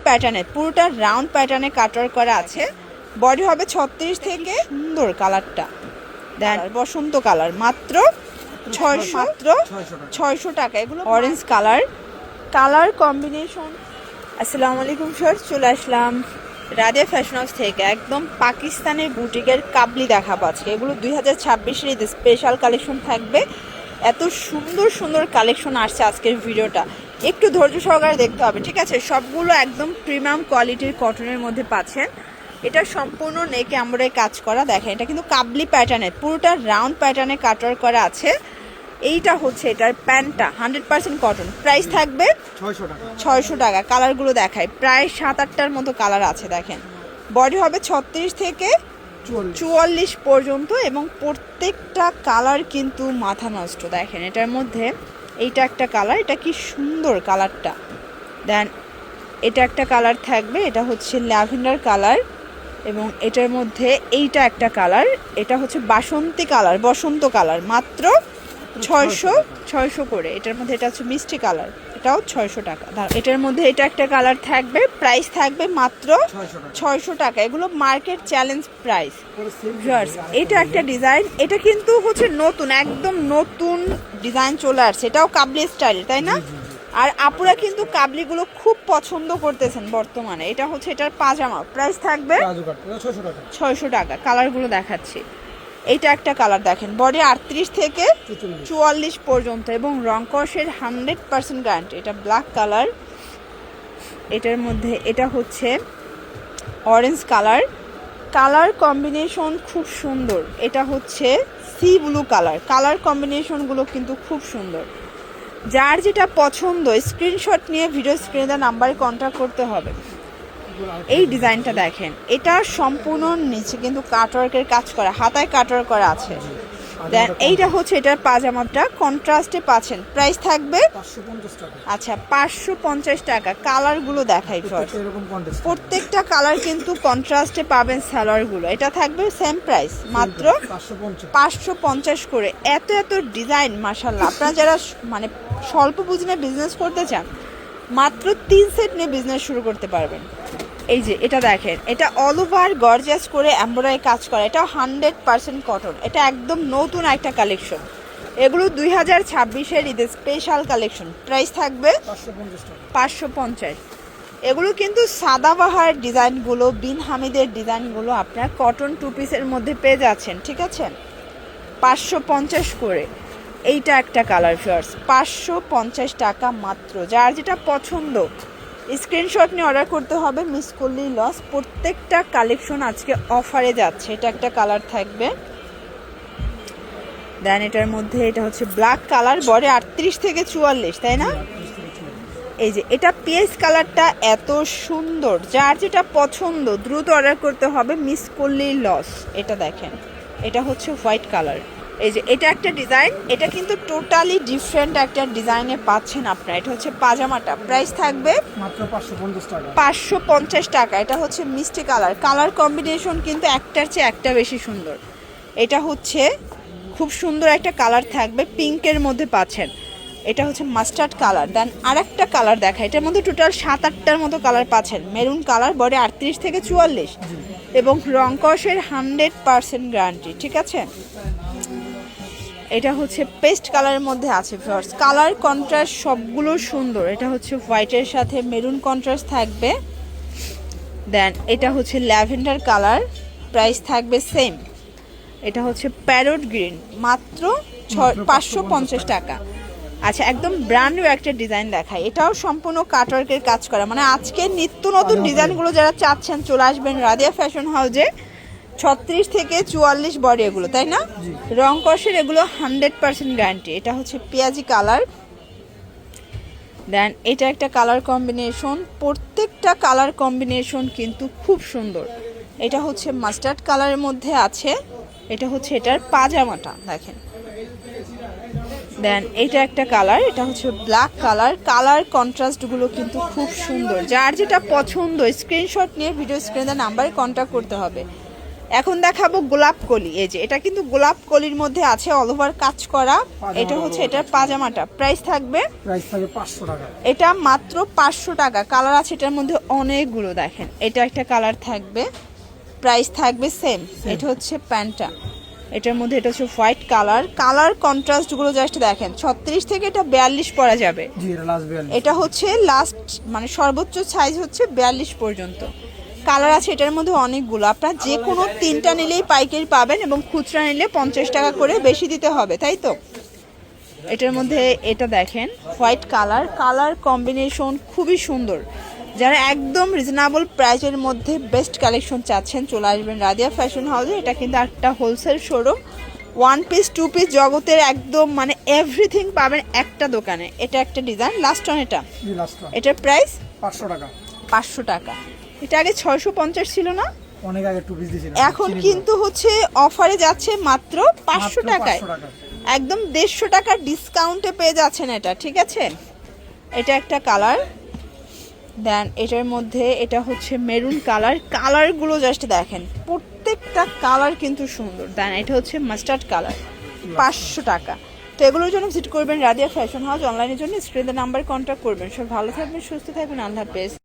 প্যাটার্নের পুরোটা রাউন্ড প্যাটার্নে কাটওয়ার্ক করা আছে। বডি হবে 36 থেকে। সুন্দর কালারটা দেন বসন্ত কালার মাত্র 600 টাকা। এগুলো অরেঞ্জ কালার কম্বিনেশন। আসসালামু আলাইকুম স্যার, চলে আসলাম রাদিয়া ফ্যাশন হাউস থেকে। একদম পাকিস্তানের বুটিকের কাবলি দেখাবো আজকে। এগুলো 2026-এর ঈদের স্পেশাল কালেকশন থাকবে। এত সুন্দর সুন্দর কালেকশন আসছে আজকের ভিডিওটা, একটু ধৈর্য সহকারে দেখতে হবে, ঠিক আছে? সবগুলো একদম প্রিমিয়াম কোয়ালিটির কটনের মধ্যে পাচ্ছেন। এটা সম্পূর্ণ নেকে এমব্রয়ডারি কাজ করা। দেখেন, এটা কিন্তু কাবলি প্যাটার্নের পুরোটা রাউন্ড প্যাটার্নে কাটওয়ার্ক করা আছে। এইটা হচ্ছে এটার প্যান্টটা 100% কটন। প্রাইস থাকবে 600 টাকা। কালারগুলো দেখায়, প্রায় 7-8টার মতো কালার আছে। দেখেন, বডি হবে 36 থেকে 44 পর্যন্ত এবং প্রত্যেকটা কালার কিন্তু মাথা নষ্ট। দেখেন, এটার মধ্যে এইটা একটা কালার, এটা কি সুন্দর কালারটা। দেন এটা একটা কালার থাকবে, এটা হচ্ছে ল্যাভেন্ডার কালার। এবং এটার মধ্যে এইটা একটা কালার, এটা হচ্ছে বাসন্তী কালার, বসন্ত কালার। মাত্র 600 করে। এটার মধ্যে এটা হচ্ছে মিষ্টি কালার, এটাও 600 টাকা। এটার মধ্যে এটা একটা কালার থাকবে, প্রাইস থাকবে মাত্র 600 টাকা। এগুলো মার্কেট চ্যালেঞ্জ প্রাইস। এটা একটা ডিজাইন, এটা কিন্তু হচ্ছে নতুন, একদম নতুন ডিজাইন চলে আসছে। এটাও কাবলি স্টাইল, তাই না? আর আপুরা কিন্তু কাবলিগুলো খুব পছন্দ করতেছেন বর্তমানে। এটা হচ্ছে এটার পাজামা, প্রাইস থাকবে 600 টাকা। কালারগুলো দেখাচ্ছি। এইটা একটা কালার দেখেন, বডি 38 থেকে 44 পর্যন্ত এবং রংকশের 100% গ্যারান্টি। এটা ব্ল্যাক কালার। এটার মধ্যে এটা হচ্ছে অরেঞ্জ কালার কম্বিনেশন খুব সুন্দর। এটা হচ্ছে সি ব্লু কালার কম্বিনেশনগুলো কিন্তু খুব সুন্দর। যার যেটা পছন্দ স্ক্রিনশট নিয়ে ভিডিও স্ক্রিনে দেওয়া নাম্বারে কন্ট্যাক্ট করতে হবে। এই ডিজাইনটা দেখেন, এটা সম্পূর্ণ নিচে কিন্তু কাটওয়ার্কের কাজ করা, হাতায় কাটওয়ার্ক করা আছে। দেন এইটা হচ্ছে এটার পাজামাটা কন্ট্রাস্টে পাচ্ছেন। প্রাইস থাকবে 550 টাকা। আচ্ছা, 550 টাকা। কালারগুলো দেখাই, প্রত্যেকটা কালার কিন্তু কন্ট্রাস্টে পাবেন। সালোয়ারগুলো এটা থাকবে সেম প্রাইস, মাত্র 550 করে। এত ডিজাইন, মাশাআল্লাহ। আপনারা যারা মানে স্বল্প পুঁজিতে বিজনেস করতে চান, মাত্র 3 সেট নিয়ে বিজনেস শুরু করতে পারবেন। এই যে এটা দেখেন, এটা অল ওভার গর্জিয়াস করে এমব্রয়ডারি কাজ করা। এটা 100% কটন। এটা একদম নতুন একটা কালেকশন। এগুলো 2026-এর ঈদের স্পেশাল কালেকশন। প্রাইস থাকবে 550। এগুলো কিন্তু সাদাবাহার ডিজাইনগুলো, বিন হামিদের ডিজাইনগুলো আপনার কটন 2 পিসের মধ্যে পেয়ে যাচ্ছেন, ঠিক আছে? 550 করে। এইটা একটা কালার ফিয়ার্স, 550 টাকা মাত্র। যার যেটা পছন্দ স্ক্রিনশট নিয়ে অর্ডার করতে হবে, মিস করলেই লস। প্রত্যেকটা কালেকশন আজকে অফারে যাচ্ছে। এটা একটা কালার থাকবে। দেন এটার মধ্যে এটা হচ্ছে ব্ল্যাক কালার, বডি 38 থেকে 44, তাই না? এই যে এটা পিএস কালারটা এত সুন্দর। যার যেটা পছন্দ দ্রুত অর্ডার করতে হবে, মিস করলেই লস। এটা দেখেন, এটা হচ্ছে হোয়াইট কালার। এই যে এটা একটা ডিজাইন, এটা কিন্তু টোটালি ডিফারেন্ট একটা ডিজাইনে পাচ্ছেন আপনারা। এটা হচ্ছে পাজামাটা, প্রাইস থাকবে মাত্র 550 টাকা। 550 টাকা। এটা হচ্ছে মিষ্টি কালার কম্বিনেশন কিন্তু একটার চেয়ে একটা বেশি সুন্দর। এটা হচ্ছে খুব সুন্দর একটা কালার থাকবে, পিঙ্কের মধ্যে পাচ্ছেন। এটা হচ্ছে মাস্টার্ড কালার। দেন আরেকটা কালার দেখা, এটার মধ্যে টোটাল 7-8টার মতো কালার পাচ্ছেন। মেরুন কালার, বডি 38 থেকে 44 এবং রংকশের 100% গ্যারান্টি, ঠিক আছে? এটা হচ্ছে পেস্ট কালারের মধ্যে আছে ফিয়ার্স। কালার কন্ট্রাস্ট সবগুলো সুন্দর। এটা হচ্ছে হোয়াইটের সাথে মেরুন কন্ট্রাস্ট থাকবে। দেন এটা হচ্ছে ল্যাভেন্ডার কালার, প্রাইস থাকবে সেম। এটা হচ্ছে প্যারট গ্রিন, মাত্র 550 টাকা। আচ্ছা, একদম ব্র্যান্ড নিউ একটা ডিজাইন দেখায়। এটাও সম্পূর্ণ কাটওয়ার্কের কাজ করা। মানে আজকে নিত্য নতুন ডিজাইনগুলো যারা চাচ্ছেন, চলে আসবেন রাদিয়া ফ্যাশন হাউসে। 36 থেকে 44 বডি এগুলো, তাই না? রং কষের এগুলো 100% গ্যারান্টি। এটা হচ্ছে পেঁয়াজি কালার। দেন এটা একটা কালার কম্বিনেশন, প্রত্যেকটা কালার কম্বিনেশন কিন্তু খুব সুন্দর। এটা হচ্ছে মাস্টার্ড কালারের মধ্যে আছে। এটা হচ্ছে এটার পাজামাটা দেখেন। দেন এটা একটা কালার, এটা হচ্ছে ব্ল্যাক কালার কন্ট্রাস্টগুলো কিন্তু খুব সুন্দর। যার যেটা পছন্দ স্ক্রিনশট নিয়ে ভিডিও স্ক্রিনে নাম্বারে কন্ট্যাক্ট করতে হবে। এখন দেখাবো গোলাপ কলি। এই যে এটা কিন্তু গোলাপ কলির মধ্যে আছে অল ওভার কাজ করা। এটা হচ্ছে এটার পাজামাটা, প্রাইস থাকবে প্রাইস থাকবে 500 টাকা। এটা মাত্র 500 টাকা। কালার আছে এটার মধ্যে অনেকগুলো, দেখেন এটা একটা কালার থাকবে, প্রাইস থাকবে সেম। এটা হচ্ছে প্যান্টটা, এটার মধ্যে এটা হচ্ছে হোয়াইট কালার। কালার কন্ট্রাস্টগুলো জাস্ট দেখেন, 36 থেকে এটা 42 পরা যাবে। জি এটা লাস্ট 42। এটা হচ্ছে লাস্ট মানে সর্বোচ্চ সাইজ হচ্ছে 42 পর্যন্ত। কালার আছে এটার মধ্যে অনেকগুলো, আপনার যে কোনো 3টা নিলেই পাইকারি পাবেন এবং খুচরা নিলে 50 টাকা করে বেশি দিতে হবে, তাই তো। এটার মধ্যে এটা দেখেন হোয়াইট কালার, কালার কম্বিনেশন খুবই সুন্দর। যারা একদম রিজনেবল প্রাইসের মধ্যে বেস্ট কালেকশন চাচ্ছেন চলে আসবেন রাদিয়া ফ্যাশন হাউসে। এটা কিন্তু একটা হোলসেল শোরুম, 1 পিস 2 পিস জগতের একদম মানে এভরিথিং পাবেন একটা দোকানে। এটা একটা ডিজাইন, লাস্ট অন এটা, জি লাস্ট ওয়ান। এটার প্রাইস 500 টাকা। 500 টাকা। এটা আগে 650 ছিল না, অনেক আগে 2 পিস দিয়েছিলাম, এখন কিন্তু হচ্ছে অফারে যাচ্ছে মাত্র 500 টাকায়। 500 টাকা। একদম 150 টাকা ডিসকাউন্টে পেয়ে যাচ্ছেন এটা, ঠিক আছে। এটা একটা কালার, দেন এটার মধ্যে এটা হচ্ছে মেরুন কালার। কালারগুলো জাস্ট দেখেন, প্রত্যেকটা কালার কিন্তু সুন্দর। দেন এটা হচ্ছে মাস্টার্ড কালার, 500 টাকা। তো এগুলোর জন্য ভিজিট করবেন রাদিয়া ফ্যাশন হাউস। অনলাইনের জন্য স্ক্রিনে নাম্বার কন্ট্যাক্ট করবেন। সব ভালো থাকবেন, সুস্থ থাকবেন, আল্লাহ হাফেজ।